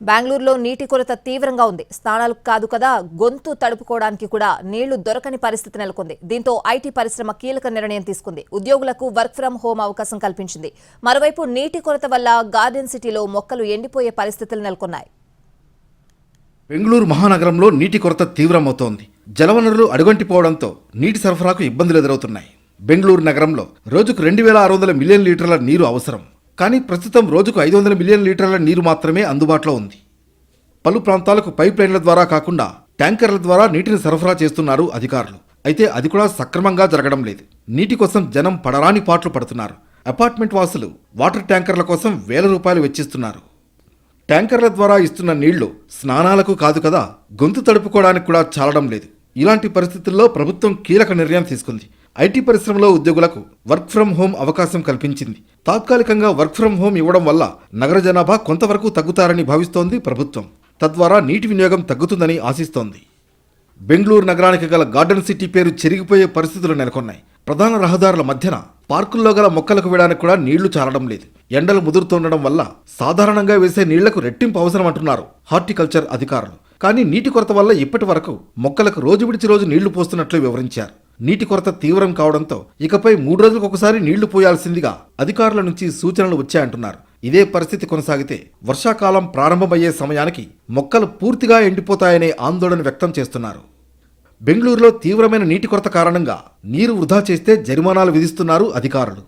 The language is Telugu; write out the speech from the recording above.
బెంగళూరులో నీటి కొరత తీవ్రంగా ఉంది. స్నానాలకు కాదు కదా, గొంతు తడుపుకోవడానికి కూడా నీళ్లు దొరకని పరిస్థితి నెలకొంది. దీంతో ఐటీ పరిశ్రమ కీలక నిర్ణయం తీసుకుంది. ఉద్యోగులకు వర్క్ ఫ్రం హోం అవకాశం కల్పించింది. మరోవైపు నీటి కొరత వల్ల గార్డెన్ సిటీలో మొక్కలు ఎండిపోయే పరిస్థితులు నెలకొన్నాయి. బెంగళూరు మహానగరంలో నీటి కొరత తీవ్రమవుతోంది. జలవనరులు అడుగంటిపోవడంతో నీటి సరఫరాకు ఇబ్బందులు ఎదురవుతున్నాయి. బెంగళూరు నగరంలో రోజుకు 2600 మిలియన్ లీటర్ల నీరు అవసరం. కానీ ప్రస్తుతం రోజుకు 500 మిలియన్ లీటర్ల నీరు మాత్రమే అందుబాటులో ఉంది. పలు ప్రాంతాలకు పైప్ లైన్ల ద్వారా కాకుండా ట్యాంకర్ల ద్వారా నీటిని సరఫరా చేస్తున్నారు అధికారులు. అయితే అది కూడా సక్రమంగా జరగడం లేదు. నీటి కోసం జనం పడరాని పాట్లు పడుతున్నారు. అపార్ట్మెంట్ వాసులు వాటర్ ట్యాంకర్ల కోసం వేల రూపాయలు వెచ్చిస్తున్నారు. ట్యాంకర్ల ద్వారా ఇస్తున్న నీళ్లు స్నానాలకు కాదు కదా, గొంతు తడుపుకోవడానికి కూడా చాలడం లేదు. ఇలాంటి పరిస్థితుల్లో ప్రభుత్వం కీలక నిర్ణయం తీసుకుంది. ఐటీ పరిశ్రమలో ఉద్యోగులకు వర్క్ ఫ్రం హోం అవకాశం కల్పించింది. తాత్కాలికంగా వర్క్ ఫ్రం హోం ఇవ్వడం వల్ల నగర జనాభా కొంతవరకు తగ్గుతారని భావిస్తోంది ప్రభుత్వం. తద్వారా నీటి వినియోగం తగ్గుతుందని ఆశిస్తోంది. బెంగళూరు నగరానికి గల గార్డెన్ సిటీ పేరు చెరిగిపోయే పరిస్థితులు నెలకొన్నాయి. ప్రధాన రహదారుల మధ్యన పార్కుల్లో గల మొక్కలకు వేయడానికి కూడా నీళ్లు చాలడం లేదు. ఎండలు ముదురుతుండడం వల్ల సాధారణంగా వేసే నీళ్లకు రెట్టింపు అవసరం అంటున్నారు హార్టికల్చర్ అధికారులు. కానీ నీటి కొరత వల్ల ఇప్పటి వరకు మొక్కలకు రోజు విడిచి రోజు నీళ్లు పోస్తున్నట్లు వివరించారు. నీటి కొరత తీవ్రం కావడంతో ఇకపై 3 రోజులకు ఒకసారి నీళ్లు పోయాల్సిందిగా అధికారుల నుంచి సూచనలు వచ్చాయంటున్నారు. ఇదే పరిస్థితి కొనసాగితే వర్షాకాలం ప్రారంభమయ్యే సమయానికి మొక్కలు పూర్తిగా ఎండిపోతాయనే ఆందోళన వ్యక్తం చేస్తున్నారు. బెంగళూరులో తీవ్రమైన నీటి కొరత కారణంగా నీరు వృధా చేస్తే జరిమానాలు విధిస్తున్నారు అధికారులు.